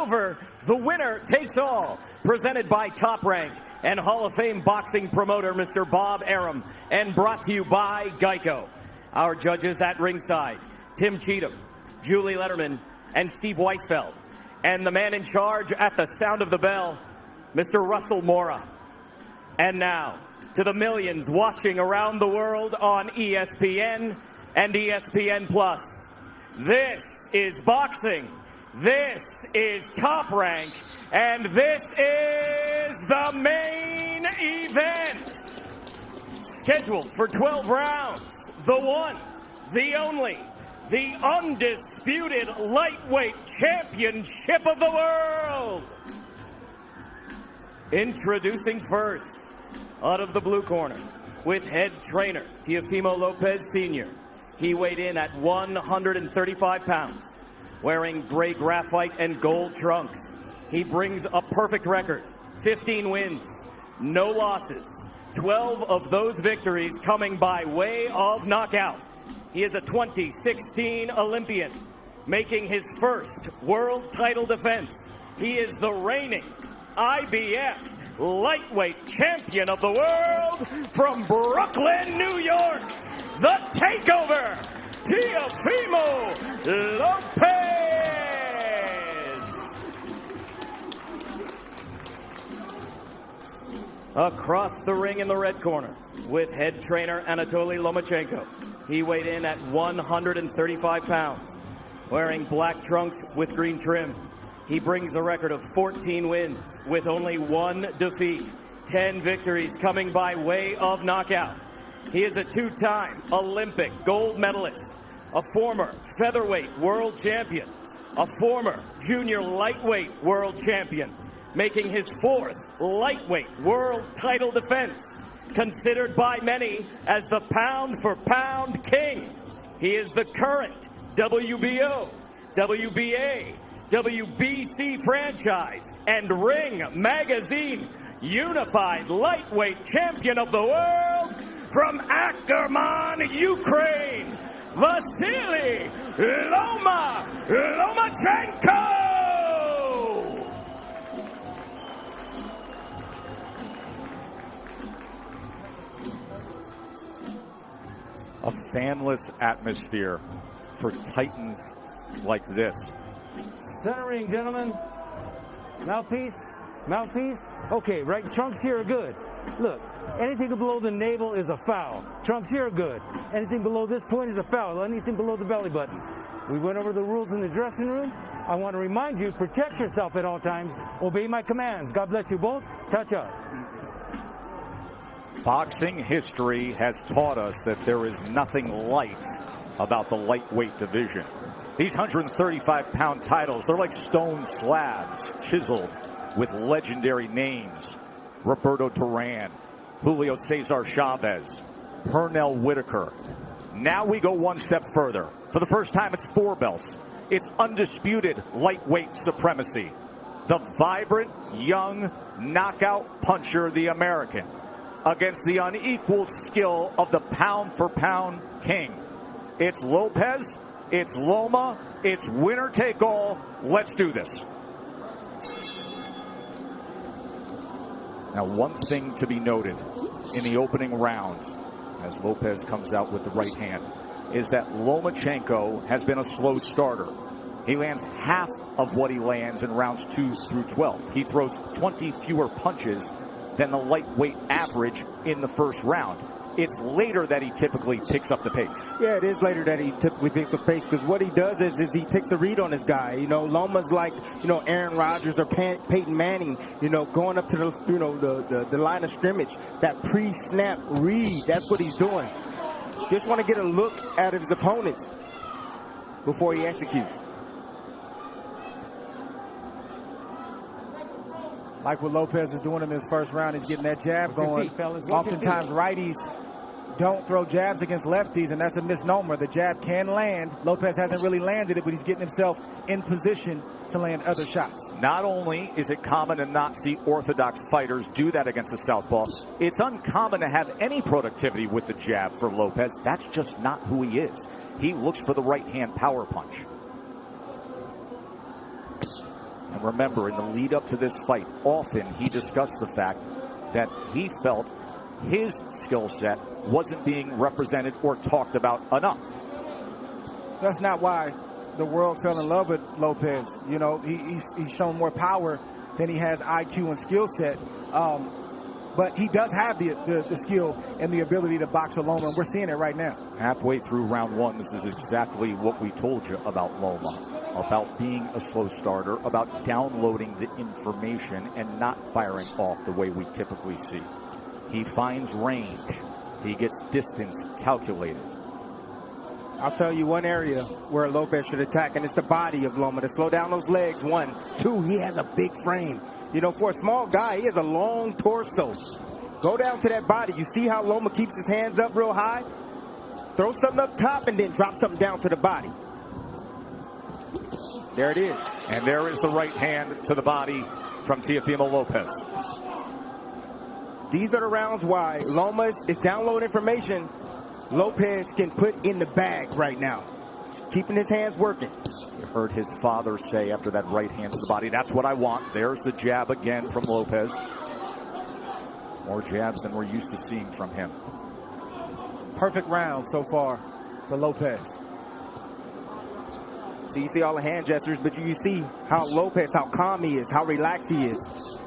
over, the winner takes all. Presented by Top Rank and Hall of Fame boxing promoter Mr. Bob Arum, and brought to you by Geico. Our judges at ringside, Tim Cheatham, Julie Letterman, and Steve Weisfeld. And the man in charge at the sound of the bell, Mr. Russell Mora. And now, to the millions watching around the world on ESPN and ESPN+. This is boxing. This is Top Rank. And this is the main event. Scheduled for 12 rounds, the one, the only, the undisputed lightweight championship of the world. Introducing first, out of the blue corner, with head trainer Teofimo Lopez Sr. He weighed in at 135 pounds, wearing gray graphite and gold trunks. He brings a perfect record, 15 wins, no losses, 12 of those victories coming by way of knockout. He is a 2016 Olympian, making his first world title defense. He is the reigning IBF lightweight champion of the world from Brooklyn, New York, the Takeover, Teofimo Lopez. Across the ring in the red corner, with head trainer Anatoly Lomachenko. He weighed in at 135 pounds, wearing black trunks with green trim. He brings a record of 14 wins with only one defeat, 10 victories coming by way of knockout. He is a two-time Olympic gold medalist, a former featherweight world champion, a former junior lightweight world champion, making his fourth lightweight world title defense, considered by many as the pound-for-pound king. He is the current WBO, WBA, WBC franchise, and Ring Magazine unified lightweight champion of the world from Akkerman, Ukraine, Vasily Lomachenko! A fanless atmosphere for titans like this. Centering, gentlemen. Mouthpiece. Mouthpiece. Okay, right. Trunks here are good. Look, anything below the navel is a foul. Trunks here are good. Anything below this point is a foul. Anything below the belly button. We went over the rules in the dressing room. I want to remind you, protect yourself at all times. Obey my commands. God bless you both. Touch up. Boxing history has taught us that there is nothing light about the lightweight division. These 135-pound titles, they're like stone slabs chiseled with legendary names. Roberto Duran, Julio Cesar Chavez, Pernell Whitaker. Now we go one step further. For the first time, it's four belts. It's undisputed lightweight supremacy. The vibrant, young, knockout puncher, the American, against the unequaled skill of the pound-for-pound king. It's Lopez, it's Loma, it's winner take all. Let's do this. Now, one thing to be noted in the opening round, as Lopez comes out with the right hand, is that Lomachenko has been a slow starter. He lands half of what he lands in rounds 2 through 12. He throws 20 fewer punches than the lightweight average in the first round. It's later that he typically picks up the pace. Yeah, it is later that he typically picks up pace, because what he does is he takes a read on his guy. You know, Loma's like, Aaron Rodgers or Peyton Manning, going up to the line of scrimmage. That pre-snap read, that's what he's doing. Just want to get a look at his opponents before he executes. Like what Lopez is doing in this first round, he's getting that jab going. Oftentimes righties don't throw jabs against lefties, and that's a misnomer. The jab can land. Lopez hasn't really landed it, but he's getting himself in position to land other shots. Not only is it common to not see orthodox fighters do that against a southpaw, it's uncommon to have any productivity with the jab for Lopez. That's just not who he is. He looks for the right hand power punch. And remember, in the lead up to this fight, often he discussed the fact that he felt his skill set wasn't being represented or talked about enough. That's not why the world fell in love with Lopez. You know, he's shown more power than he has IQ and skill set. But he does have the skill and the ability to box with Loma, and we're seeing it right now. Halfway through round one, this is exactly what we told you about Loma, about being a slow starter, about downloading the information and not firing off the way we typically see. He finds range. He gets distance calculated. I'll tell you one area where Lopez should attack, and it's the body of Loma, to slow down those legs. 1, 2, he has a big frame. You know, for a small guy, he has a long torso. Go down to that body. You see how Loma keeps his hands up real high? Throw something up top and then drop something down to the body. There it is. And there is the right hand to the body from Teofimo Lopez. These are the rounds why Loma is downloading information Lopez can put in the bag right now. Keeping his hands working. You heard his father say after that right hand to the body, that's what I want. There's the jab again from Lopez. More jabs than we're used to seeing from him. Perfect round so far for Lopez. So you see all the hand gestures, but you see how Lopez, how calm he is, how relaxed he is.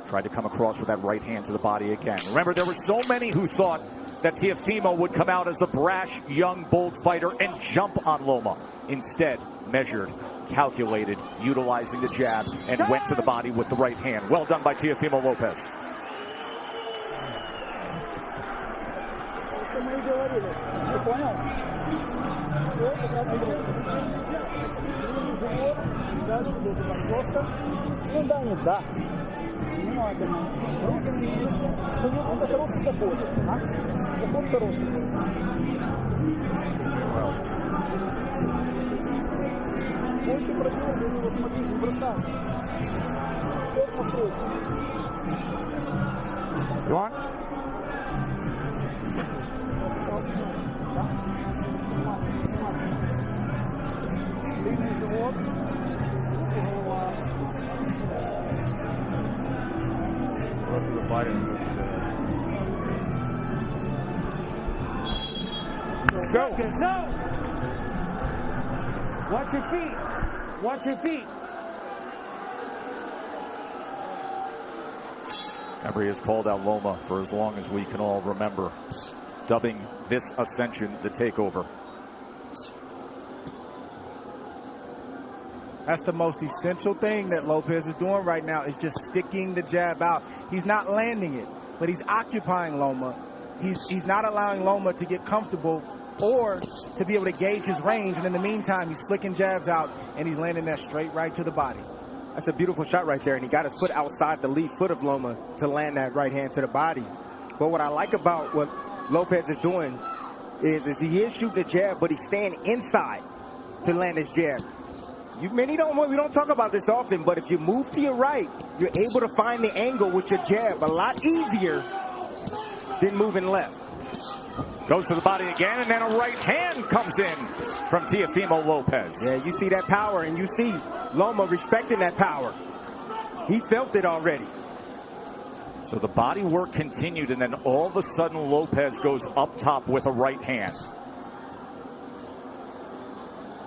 Tried to come across with that right hand to the body again. Remember, there were so many who thought that Teofimo would come out as the brash, young, bold fighter and jump on Loma. Instead, measured, calculated, utilizing the jab, and went to the body with the right hand. Well done by Teofimo Lopez. You want? Go. Watch your feet. Watch your feet. Emery has called out Loma for as long as we can all remember, dubbing this ascension the takeover. That's the most essential thing that Lopez is doing right now, is just sticking the jab out. He's not landing it, but he's occupying Loma. He's not allowing Loma to get comfortable or to be able to gauge his range. And in the meantime, he's flicking jabs out, and he's landing that straight right to the body. That's a beautiful shot right there, and he got his foot outside the lead foot of Loma to land that right hand to the body. But what I like about what Lopez is doing is he is shooting the jab, but he's staying inside to land his jab. We don't talk about this often, but if you move to your right, you're able to find the angle with your jab a lot easier than moving left. Goes to the body again, and then a right hand comes in from Teofimo Lopez. Yeah, you see that power, and you see Loma respecting that power. He felt it already. So the body work continued, and then all of a sudden Lopez goes up top with a right hand.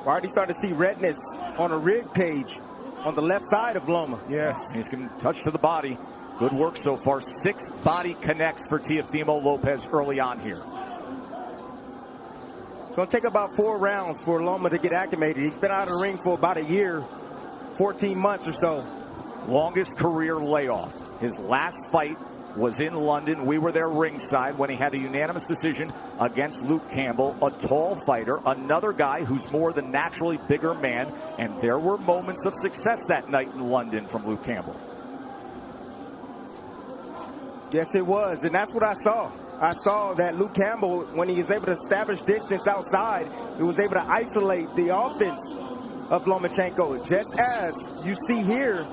We're already starting to see redness on a rib cage on the left side of Loma. Yes. He's going to touch to the body. Good work so far. 6 body connects for Teofimo Lopez early on here. It's going to take about 4 rounds for Loma to get acclimated. He's been out of the ring for about a year, 14 months or so. Longest career layoff. His last fight was in London. We were there ringside when he had a unanimous decision against Luke Campbell, a tall fighter, another guy who's more than naturally bigger man, and there were moments of success that night in London from Luke Campbell. Yes, it was, and that's what I saw. I saw that Luke Campbell, when he was able to establish distance outside, he was able to isolate the offense of Lomachenko, just as you see here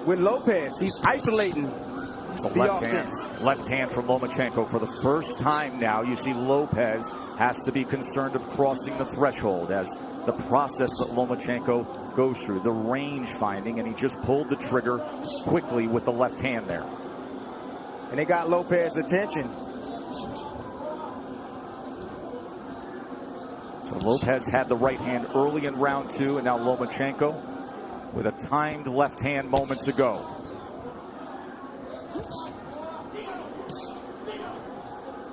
with Lopez. He's isolating the left hand from Lomachenko. For the first time now, you see Lopez has to be concerned of crossing the threshold, as the process that Lomachenko goes through, the range finding, and he just pulled the trigger quickly with the left hand there. And they got Lopez's attention. So Lopez had the right hand early in round 2, and now Lomachenko with a timed left hand moments ago.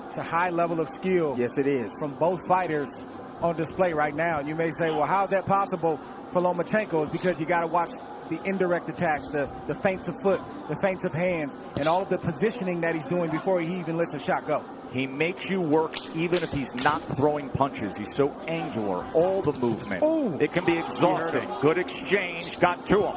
It's a high level of skill. Yes, it is. From both fighters on display right now. And you may say, well, how's that possible for Lomachenko? It's because you got to watch the indirect attacks, the feints of foot, the feints of hands, and all of the positioning that he's doing before he even lets a shot go. He makes you work even if he's not throwing punches. He's so angular, all the movement. Ooh. It can be exhausting. Good exchange, got to him.